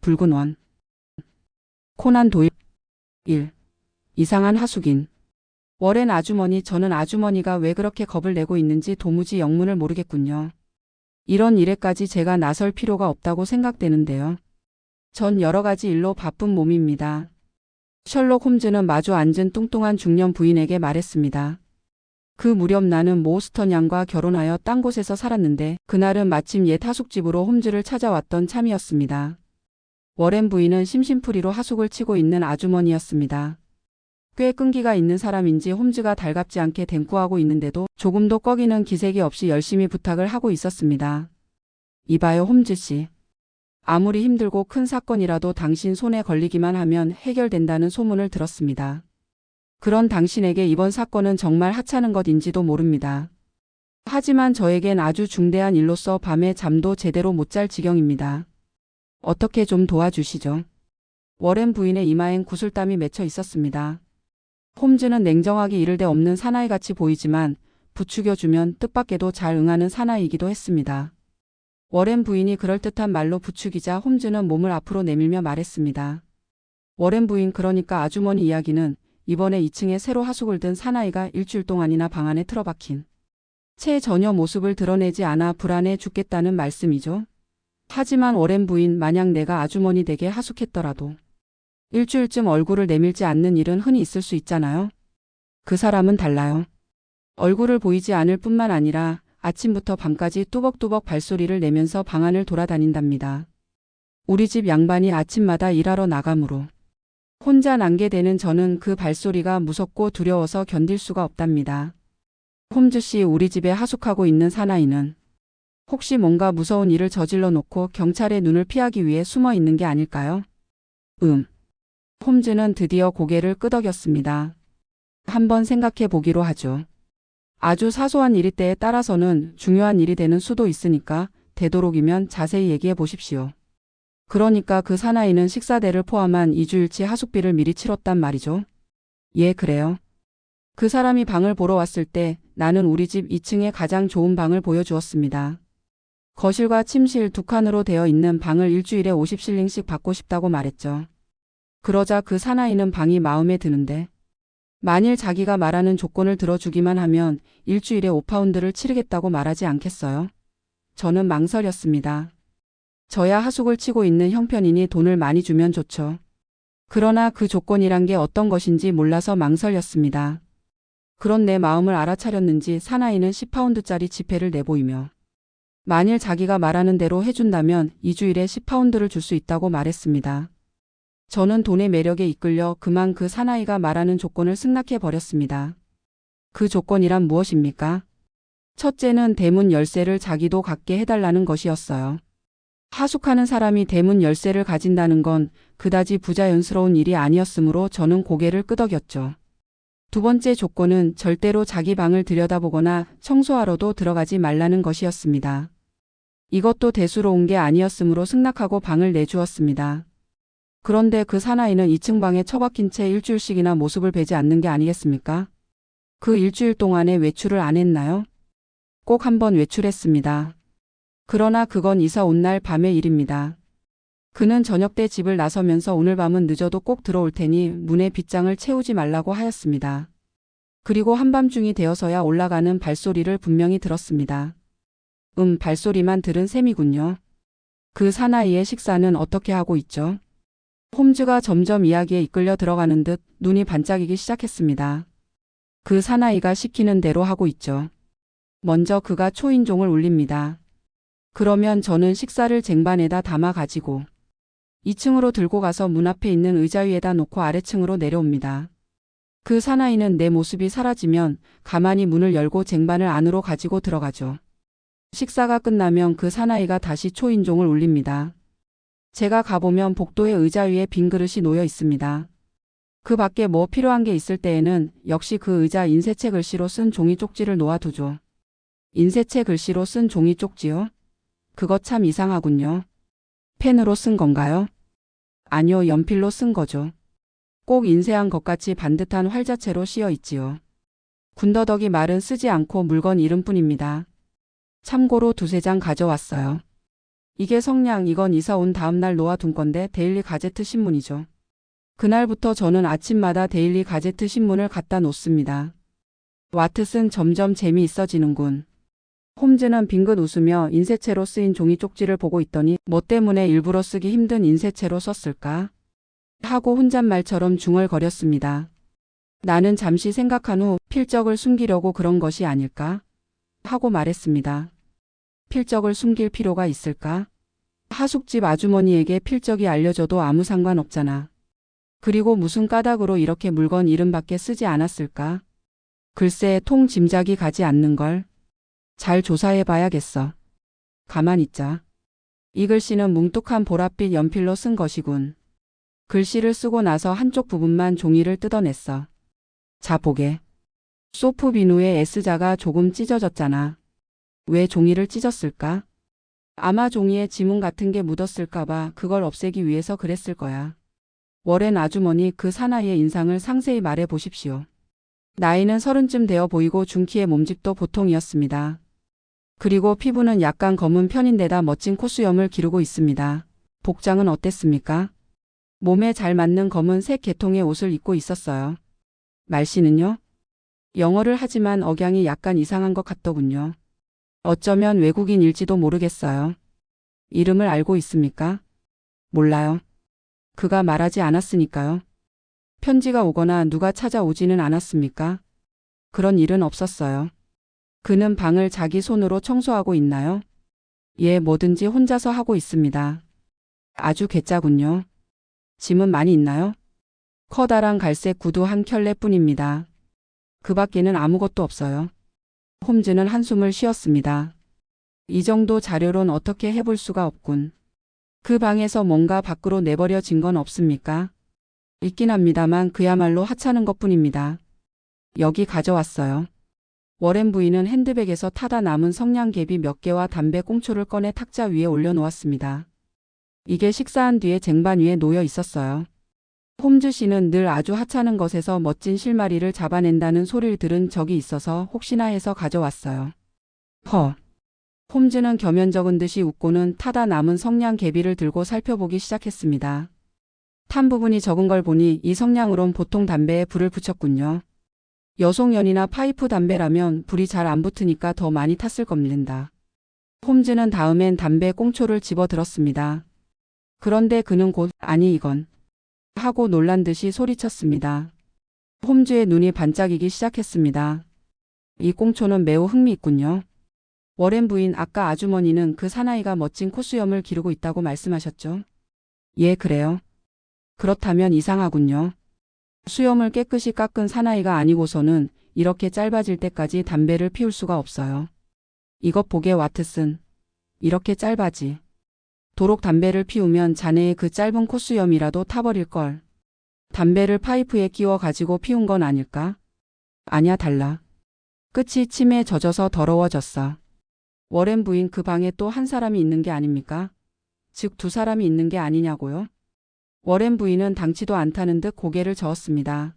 붉은 원. 코난 도일. 1. 이상한 하숙인. 워렌 아주머니, 저는 아주머니가 왜 그렇게 겁을 내고 있는지 도무지 영문을 모르겠군요. 이런 일에까지 제가 나설 필요가 없다고 생각되는데요. 전 여러 가지 일로 바쁜 몸입니다. 셜록 홈즈는 마주 앉은 뚱뚱한 중년 부인에게 말했습니다. 그 무렵 나는 모스턴 양과 결혼하여 딴 곳에서 살았는데 그날은 마침 옛 하숙집으로 홈즈를 찾아왔던 참이었습니다. 워렌 부인은 심심풀이로 하숙을 치고 있는 아주머니였습니다. 꽤 끈기가 있는 사람인지 홈즈가 달갑지 않게 댕꾸하고 있는데도 조금도 꺼기는 기색이 없이 열심히 부탁을 하고 있었습니다. 이봐요 홈즈 씨. 아무리 힘들고 큰 사건이라도 당신 손에 걸리기만 하면 해결된다는 소문을 들었습니다. 그런 당신에게 이번 사건은 정말 하찮은 것인지도 모릅니다. 하지만 저에겐 아주 중대한 일로서 밤에 잠도 제대로 못 잘 지경입니다. 어떻게 좀 도와주시죠. 워렌 부인의 이마엔 구슬땀이 맺혀 있었습니다. 홈즈는 냉정하게 이를 데 없는 사나이같이 보이지만 부추겨주면 뜻밖에도 잘 응하는 사나이이기도 했습니다. 워렌 부인이 그럴듯한 말로 부추기자 홈즈는 몸을 앞으로 내밀며 말했습니다. 워렌 부인, 그러니까 아주머니 이야기는 이번에 2층에 새로 하숙을 든 사나이가 일주일 동안이나 방 안에 틀어박힌 채 전혀 모습을 드러내지 않아 불안해 죽겠다는 말씀이죠. 하지만 워렌 부인, 만약 내가 아주머니 댁에 하숙했더라도 일주일쯤 얼굴을 내밀지 않는 일은 흔히 있을 수 있잖아요. 그 사람은 달라요. 얼굴을 보이지 않을 뿐만 아니라 아침부터 밤까지 뚜벅뚜벅 발소리를 내면서 방 안을 돌아다닌답니다. 우리 집 양반이 아침마다 일하러 나가므로 혼자 남게 되는 저는 그 발소리가 무섭고 두려워서 견딜 수가 없답니다. 홈즈 씨, 우리 집에 하숙하고 있는 사나이는 혹시 뭔가 무서운 일을 저질러 놓고 경찰의 눈을 피하기 위해 숨어 있는 게 아닐까요? 홈즈는 드디어 고개를 끄덕였습니다. 한번 생각해 보기로 하죠. 아주 사소한 일일 때에 따라서는 중요한 일이 되는 수도 있으니까 되도록이면 자세히 얘기해 보십시오. 그러니까 그 사나이는 식사대를 포함한 2주일치 하숙비를 미리 치렀단 말이죠. 예, 그래요. 그 사람이 방을 보러 왔을 때 나는 우리 집 2층에 가장 좋은 방을 보여주었습니다. 거실과 침실 두 칸으로 되어 있는 방을 일주일에 50실링씩 받고 싶다고 말했죠. 그러자 그 사나이는 방이 마음에 드는데 만일 자기가 말하는 조건을 들어주기만 하면 일주일에 5파운드를 치르겠다고 말하지 않겠어요? 저는 망설였습니다. 저야 하숙을 치고 있는 형편이니 돈을 많이 주면 좋죠. 그러나 그 조건이란 게 어떤 것인지 몰라서 망설였습니다. 그런 내 마음을 알아차렸는지 사나이는 10파운드짜리 지폐를 내보이며 만일 자기가 말하는 대로 해준다면 2주일에 10파운드를 줄 수 있다고 말했습니다. 저는 돈의 매력에 이끌려 그만 그 사나이가 말하는 조건을 승낙해 버렸습니다. 그 조건이란 무엇입니까? 첫째는 대문 열쇠를 자기도 갖게 해달라는 것이었어요. 하숙하는 사람이 대문 열쇠를 가진다는 건 그다지 부자연스러운 일이 아니었으므로 저는 고개를 끄덕였죠. 두 번째 조건은 절대로 자기 방을 들여다보거나 청소하러도 들어가지 말라는 것이었습니다. 이것도 대수로운 게 아니었으므로 승낙하고 방을 내주었습니다. 그런데 그 사나이는 2층 방에 처박힌 채 일주일씩이나 모습을 뵈지 않는 게 아니겠습니까? 그 일주일 동안에 외출을 안 했나요? 꼭 한 번 외출했습니다. 그러나 그건 이사 온 날 밤의 일입니다. 그는 저녁 때 집을 나서면서 오늘 밤은 늦어도 꼭 들어올 테니 문에 빗장을 채우지 말라고 하였습니다. 그리고 한밤중이 되어서야 올라가는 발소리를 분명히 들었습니다. 발소리만 들은 셈이군요. 그 사나이의 식사는 어떻게 하고 있죠? 홈즈가 점점 이야기에 이끌려 들어가는 듯 눈이 반짝이기 시작했습니다. 그 사나이가 시키는 대로 하고 있죠. 먼저 그가 초인종을 울립니다. 그러면 저는 식사를 쟁반에다 담아 가지고 2층으로 들고 가서 문 앞에 있는 의자 위에다 놓고 아래층으로 내려옵니다. 그 사나이는 내 모습이 사라지면 가만히 문을 열고 쟁반을 안으로 가지고 들어가죠. 식사가 끝나면 그 사나이가 다시 초인종을 울립니다. 제가 가보면 복도에 의자 위에 빈 그릇이 놓여 있습니다. 그 밖에 뭐 필요한 게 있을 때에는 역시 그 의자 인쇄체 글씨로 쓴 종이 쪽지를 놓아두죠. 인쇄체 글씨로 쓴 종이 쪽지요? 그거 참 이상하군요. 펜으로 쓴 건가요? 아니요, 연필로 쓴 거죠. 꼭 인쇄한 것 같이 반듯한 활자체로 씌어 있지요. 군더더기 말은 쓰지 않고 물건 이름뿐입니다. 참고로 두세 장 가져왔어요. 이게 성냥, 이건 이사 온 다음 날 놓아둔 건데 데일리 가제트 신문이죠. 그날부터 저는 아침마다 데일리 가제트 신문을 갖다 놓습니다. 와트슨 점점 재미있어지는군. 홈즈는 빙긋 웃으며 인쇄체로 쓰인 종이 쪽지를 보고 있더니 뭐 때문에 일부러 쓰기 힘든 인쇄체로 썼을까? 하고 혼잣말처럼 중얼거렸습니다. 나는 잠시 생각한 후 필적을 숨기려고 그런 것이 아닐까? 하고 말했습니다. 필적을 숨길 필요가 있을까? 하숙집 아주머니에게 필적이 알려져도 아무 상관없잖아. 그리고 무슨 까닭으로 이렇게 물건 이름밖에 쓰지 않았을까? 글쎄 통 짐작이 가지 않는걸. 잘 조사해 봐야겠어. 가만 있자. 이 글씨는 뭉툭한 보랏빛 연필로 쓴 것이군. 글씨를 쓰고 나서 한쪽 부분만 종이를 뜯어냈어. 자 보게. 소프 비누의 S자가 조금 찢어졌잖아. 왜 종이를 찢었을까? 아마 종이에 지문 같은 게 묻었을까봐 그걸 없애기 위해서 그랬을 거야. 워렌 아주머니 그 사나이의 인상을 상세히 말해 보십시오. 나이는 30쯤 되어 보이고 중키의 몸집도 보통이었습니다. 그리고 피부는 약간 검은 편인데다 멋진 콧수염을 기르고 있습니다. 복장은 어땠습니까? 몸에 잘 맞는 검은색 계통의 옷을 입고 있었어요. 말씨는요? 영어를 하지만 억양이 약간 이상한 것 같더군요. 어쩌면 외국인일지도 모르겠어요. 이름을 알고 있습니까? 몰라요. 그가 말하지 않았으니까요. 편지가 오거나 누가 찾아오지는 않았습니까? 그런 일은 없었어요. 그는 방을 자기 손으로 청소하고 있나요? 예, 뭐든지 혼자서 하고 있습니다. 아주 괴짜군요. 짐은 많이 있나요? 커다란 갈색 구두 한 켤레뿐입니다. 그 밖에는 아무것도 없어요. 홈즈는 한숨을 쉬었습니다. 이 정도 자료론 어떻게 해볼 수가 없군. 그 방에서 뭔가 밖으로 내버려진 건 없습니까? 있긴 합니다만 그야말로 하찮은 것뿐입니다. 여기 가져왔어요. 워렌 부인은 핸드백에서 타다 남은 성냥개비 몇 개와 담배 꽁초를 꺼내 탁자 위에 올려놓았습니다. 이게 식사한 뒤에 쟁반 위에 놓여 있었어요. 홈즈 씨는 늘 아주 하찮은 것에서 멋진 실마리를 잡아낸다는 소리를 들은 적이 있어서 혹시나 해서 가져왔어요. 홈즈는 겸연쩍은 듯이 웃고는 타다 남은 성냥개비를 들고 살펴보기 시작했습니다. 탄 부분이 적은 걸 보니 이 성냥으론 보통 담배에 불을 붙였군요. 여송연이나 파이프 담배라면 불이 잘 안 붙으니까 더 많이 탔을 겁니다. 홈즈는 다음엔 담배 꽁초를 집어들었습니다. 그런데 그는 곧 아니 이건 하고 놀란 듯이 소리쳤습니다. 홈즈의 눈이 반짝이기 시작했습니다. 이 꽁초는 매우 흥미있군요. 워렌 부인 아까 아주머니는 그 사나이가 멋진 콧수염을 기르고 있다고 말씀하셨죠? 예, 그래요. 그렇다면 이상하군요. 수염을 깨끗이 깎은 사나이가 아니고서는 이렇게 짧아질 때까지 담배를 피울 수가 없어요. 이것 보게 와트슨. 이렇게 짧아지. 도록 담배를 피우면 자네의 그 짧은 콧수염이라도 타버릴걸. 담배를 파이프에 끼워 가지고 피운 건 아닐까? 아냐 달라. 끝이 침에 젖어서 더러워졌어. 워렌 부인 그 방에 또 한 사람이 있는 게 아닙니까? 즉 두 사람이 있는 게 아니냐고요? 워렌 부인은 당치도 않다는 듯 고개를 저었습니다.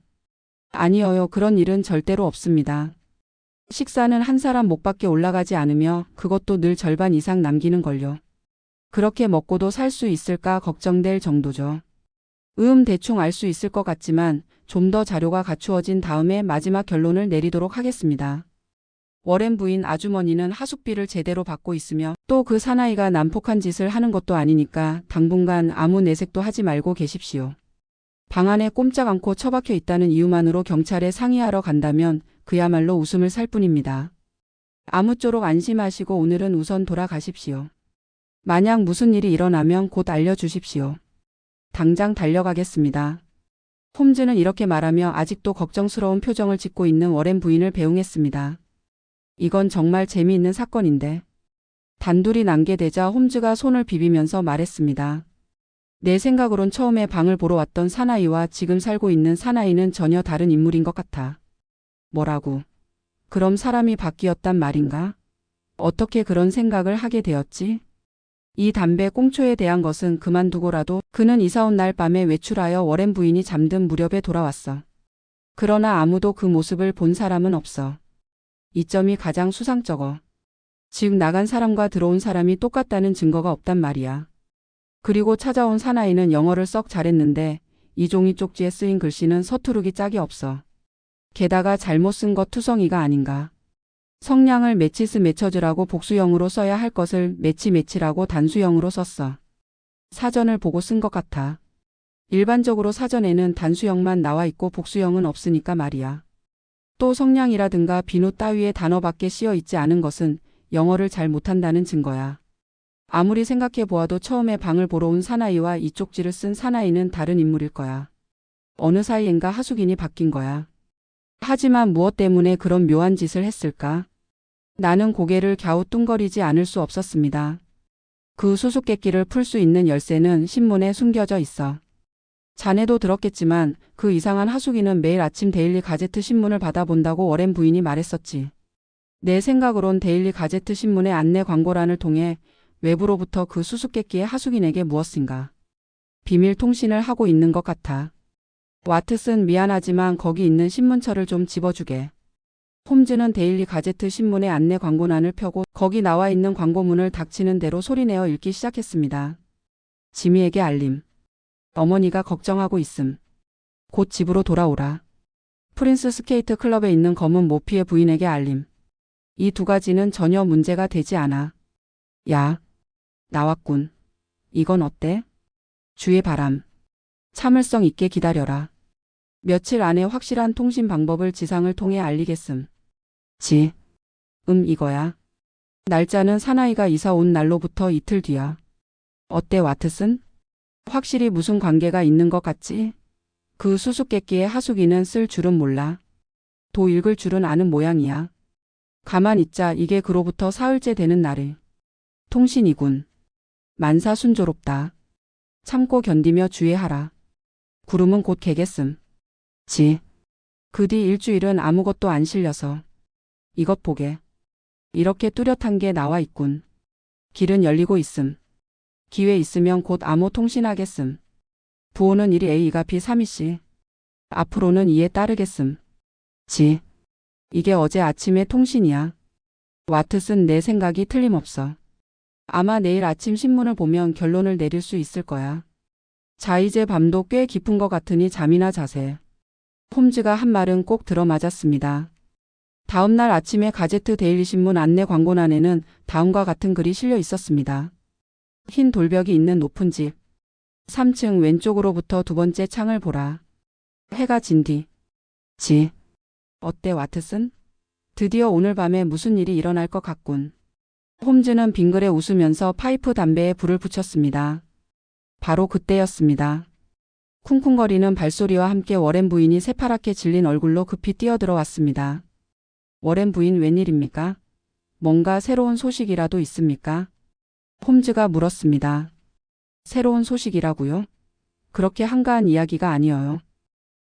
아니어요. 그런 일은 절대로 없습니다. 식사는 한 사람 목밖에 올라가지 않으며 그것도 늘 절반 이상 남기는 걸요. 그렇게 먹고도 살 수 있을까 걱정될 정도죠. 대충 알 수 있을 것 같지만 좀 더 자료가 갖추어진 다음에 마지막 결론을 내리도록 하겠습니다. 워렌 부인 아주머니는 하숙비를 제대로 받고 있으며 또 그 사나이가 난폭한 짓을 하는 것도 아니니까 당분간 아무 내색도 하지 말고 계십시오. 방 안에 꼼짝 않고 처박혀 있다는 이유만으로 경찰에 상의하러 간다면 그야말로 웃음을 살 뿐입니다. 아무쪼록 안심하시고 오늘은 우선 돌아가십시오. 만약 무슨 일이 일어나면 곧 알려주십시오. 당장 달려가겠습니다. 홈즈는 이렇게 말하며 아직도 걱정스러운 표정을 짓고 있는 워렌 부인을 배웅했습니다. 이건 정말 재미있는 사건인데. 단둘이 남게 되자 홈즈가 손을 비비면서 말했습니다. 내 생각으론 처음에 방을 보러 왔던 사나이와 지금 살고 있는 사나이는 전혀 다른 인물인 것 같아. 뭐라고? 그럼 사람이 바뀌었단 말인가? 어떻게 그런 생각을 하게 되었지? 이 담배 꽁초에 대한 것은 그만두고라도 그는 이사 온 날 밤에 외출하여 워렌 부인이 잠든 무렵에 돌아왔어. 그러나 아무도 그 모습을 본 사람은 없어. 이 점이 가장 수상쩍어. 즉 나간 사람과 들어온 사람이 똑같다는 증거가 없단 말이야. 그리고 찾아온 사나이는 영어를 썩 잘했는데 이 종이 쪽지에 쓰인 글씨는 서투르기 짝이 없어. 게다가 잘못 쓴 것 투성이가 아닌가. 성량을 매치스 매처즈라고 복수형으로 써야 할 것을 매치라고 단수형으로 썼어. 사전을 보고 쓴 것 같아. 일반적으로 사전에는 단수형만 나와 있고 복수형은 없으니까 말이야. 또 성량이라든가 비누 따위의 단어밖에 씌어 있지 않은 것은 영어를 잘 못한다는 증거야. 아무리 생각해 보아도 처음에 방을 보러 온 사나이와 이 쪽지를 쓴 사나이는 다른 인물일 거야. 어느 사이엔가 하숙인이 바뀐 거야. 하지만 무엇 때문에 그런 묘한 짓을 했을까? 나는 고개를 갸우뚱거리지 않을 수 없었습니다. 그 수수께끼를 풀 수 있는 열쇠는 신문에 숨겨져 있어. 자네도 들었겠지만 그 이상한 하숙인은 매일 아침 데일리 가제트 신문을 받아본다고 워렌 부인이 말했었지. 내 생각으론 데일리 가제트 신문의 안내 광고란을 통해 외부로부터 그 수수께끼의 하숙인에게 무엇인가 비밀 통신을 하고 있는 것 같아. 와트슨 미안하지만 거기 있는 신문철을 좀 집어주게. 홈즈는 데일리 가제트 신문의 안내 광고란을 펴고 거기 나와 있는 광고문을 닥치는 대로 소리내어 읽기 시작했습니다. 지미에게 알림. 어머니가 걱정하고 있음. 곧 집으로 돌아오라. 프린스 스케이트 클럽에 있는 검은 모피의 부인에게 알림. 이 두 가지는 전혀 문제가 되지 않아. 야, 나왔군. 이건 어때? 주의 바람. 참을성 있게 기다려라. 며칠 안에 확실한 통신 방법을 지상을 통해 알리겠음. 이거야. 날짜는 사나이가 이사 온 날로부터 이틀 뒤야. 어때 와트슨? 확실히 무슨 관계가 있는 것 같지? 그 수수께끼의 하숙이는 쓸 줄은 몰라. 도 읽을 줄은 아는 모양이야. 가만 있자. 이게 그로부터 사흘째 되는 날에. 통신이군. 만사 순조롭다. 참고 견디며 주의하라. 구름은 곧 개겠음. 그 뒤 일주일은 아무것도 안 실려서. 이것 보게. 이렇게 뚜렷한 게 나와 있군. 길은 열리고 있음. 기회 있으면 곧 암호 통신하겠음. 부호는 1이 A가 B3이씨. 앞으로는 이에 따르겠음. 이게 어제 아침의 통신이야. 와트슨 내 생각이 틀림없어. 아마 내일 아침 신문을 보면 결론을 내릴 수 있을 거야. 자 이제 밤도 꽤 깊은 것 같으니 잠이나 자세. 홈즈가 한 말은 꼭 들어맞았습니다. 다음 날 아침에 가제트 데일리 신문 안내 광고란에는 다음과 같은 글이 실려 있었습니다. 흰 돌벽이 있는 높은 집. 3층 왼쪽으로부터 두 번째 창을 보라. 해가 진 뒤. 어때 와트슨? 드디어 오늘 밤에 무슨 일이 일어날 것 같군. 홈즈는 빙그레 웃으면서 파이프 담배에 불을 붙였습니다. 바로 그때였습니다. 쿵쿵거리는 발소리와 함께 워렌 부인이 새파랗게 질린 얼굴로 급히 뛰어들어왔습니다. 워렌 부인 웬일입니까? 뭔가 새로운 소식이라도 있습니까? 홈즈가 물었습니다. 새로운 소식이라고요? 그렇게 한가한 이야기가 아니어요.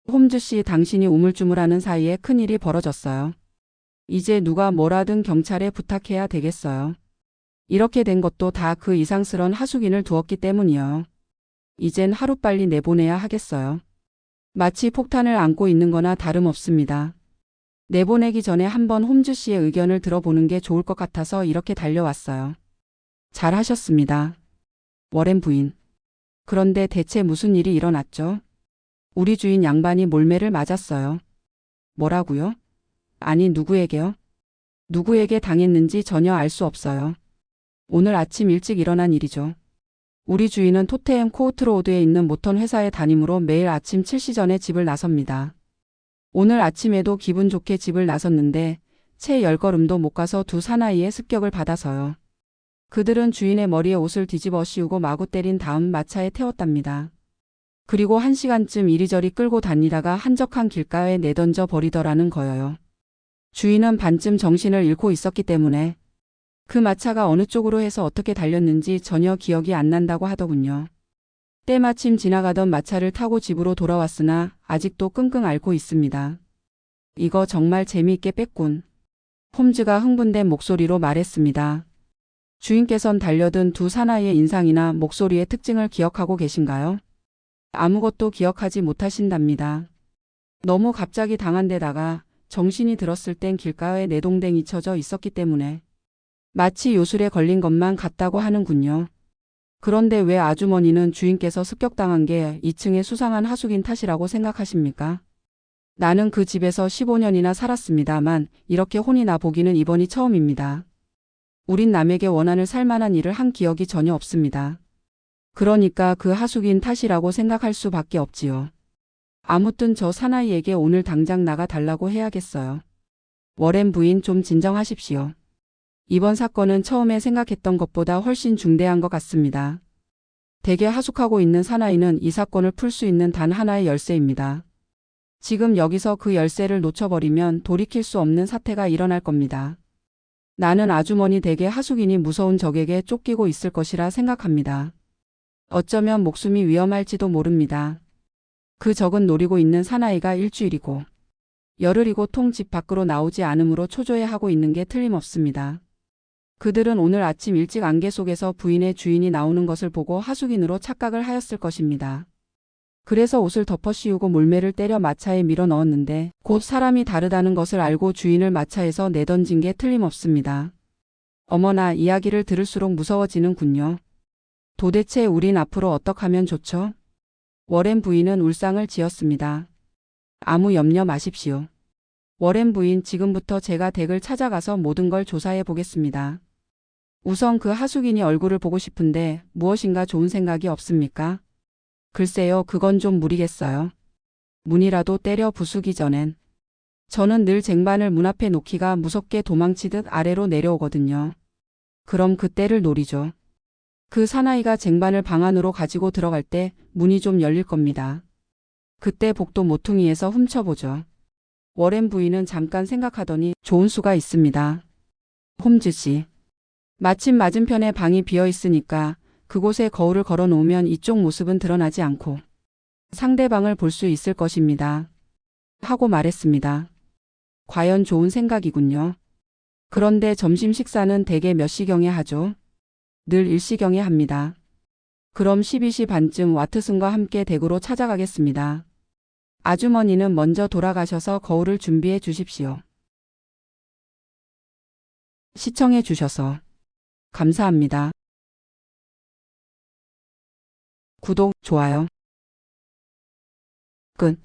홈즈 씨 당신이 우물쭈물하는 사이에 큰일이 벌어졌어요. 이제 누가 뭐라든 경찰에 부탁해야 되겠어요. 이렇게 된 것도 다 그 이상스런 하숙인을 두었기 때문이요. 이젠 하루빨리 내보내야 하겠어요. 마치 폭탄을 안고 있는 거나 다름없습니다. 내보내기 전에 한번 홈즈 씨의 의견을 들어보는 게 좋을 것 같아서 이렇게 달려왔어요. 잘하셨습니다. 워렌 부인. 그런데 대체 무슨 일이 일어났죠? 우리 주인 양반이 몰매를 맞았어요. 뭐라고요? 아니 누구에게요? 누구에게 당했는지 전혀 알 수 없어요. 오늘 아침 일찍 일어난 일이죠. 우리 주인은 토테엠 코우트로드에 있는 모턴 회사에 담임으로 매일 아침 7시 전에 집을 나섭니다. 오늘 아침에도 기분 좋게 집을 나섰는데 채 10걸음도 못 가서 두 사나이의 습격을 받아서요. 그들은 주인의 머리에 옷을 뒤집어 씌우고 마구 때린 다음 마차에 태웠답니다. 그리고 1시간쯤 이리저리 끌고 다니다가 한적한 길가에 내던져 버리더라는 거예요. 주인은 반쯤 정신을 잃고 있었기 때문에 그 마차가 어느 쪽으로 해서 어떻게 달렸는지 전혀 기억이 안 난다고 하더군요. 때마침 지나가던 마차를 타고 집으로 돌아왔으나 아직도 끙끙 앓고 있습니다. 이거 정말 재미있게 뺐군. 홈즈가 흥분된 목소리로 말했습니다. 주인께선 달려든 두 사나이의 인상이나 목소리의 특징을 기억하고 계신가요? 아무것도 기억하지 못하신답니다. 너무 갑자기 당한 데다가 정신이 들었을 땐 길가에 내동댕이 쳐져 있었기 때문에 마치 요술에 걸린 것만 같다고 하는군요. 그런데 왜 아주머니는 주인께서 습격당한 게 2층의 수상한 하숙인 탓이라고 생각하십니까? 나는 그 집에서 15년이나 살았습니다만 이렇게 혼이 나 보기는 이번이 처음입니다. 우린 남에게 원한을 살 만한 일을 한 기억이 전혀 없습니다. 그러니까 그 하숙인 탓이라고 생각할 수밖에 없지요. 아무튼 저 사나이에게 오늘 당장 나가 달라고 해야겠어요. 워렌 부인 좀 진정하십시오. 이번 사건은 처음에 생각했던 것보다 훨씬 중대한 것 같습니다. 댁에 하숙하고 있는 사나이는 이 사건을 풀 수 있는 단 하나의 열쇠입니다. 지금 여기서 그 열쇠를 놓쳐버리면 돌이킬 수 없는 사태가 일어날 겁니다. 나는 아주머니 댁의 하숙인이 무서운 적에게 쫓기고 있을 것이라 생각합니다. 어쩌면 목숨이 위험할지도 모릅니다. 그 적은 노리고 있는 사나이가 일주일이고 열흘이고 통 집 밖으로 나오지 않으므로 초조해하고 있는 게 틀림없습니다. 그들은 오늘 아침 일찍 안개 속에서 부인의 주인이 나오는 것을 보고 하숙인으로 착각을 하였을 것입니다. 그래서 옷을 덮어 씌우고 몰매를 때려 마차에 밀어 넣었는데 곧 사람이 다르다는 것을 알고 주인을 마차에서 내던진 게 틀림없습니다. 어머나, 이야기를 들을수록 무서워지는군요. 도대체 우린 앞으로 어떻게 하면 좋죠? 워렌 부인은 울상을 지었습니다. 아무 염려 마십시오. 워렌 부인, 지금부터 제가 댁을 찾아가서 모든 걸 조사해 보겠습니다. 우선 그 하숙인이 얼굴을 보고 싶은데 무엇인가 좋은 생각이 없습니까? 글쎄요, 그건 좀 무리겠어요. 문이라도 때려 부수기 전엔. 저는 늘 쟁반을 문 앞에 놓기가 무섭게 도망치듯 아래로 내려오거든요. 그럼 그때를 노리죠. 그 사나이가 쟁반을 방 안으로 가지고 들어갈 때 문이 좀 열릴 겁니다. 그때 복도 모퉁이에서 훔쳐보죠. 워렌 부인은 잠깐 생각하더니 좋은 수가 있습니다. 홈즈 씨. 마침 맞은편에 방이 비어 있으니까 그곳에 거울을 걸어 놓으면 이쪽 모습은 드러나지 않고 상대방을 볼 수 있을 것입니다. 하고 말했습니다. 과연 좋은 생각이군요. 그런데 점심 식사는 대개 몇 시경에 하죠? 늘 1시경에 합니다. 그럼 12시 반쯤 와트슨과 함께 댁으로 찾아가겠습니다. 아주머니는 먼저 돌아가셔서 거울을 준비해 주십시오. 시청해 주셔서 감사합니다. 구독, 좋아요. 끝.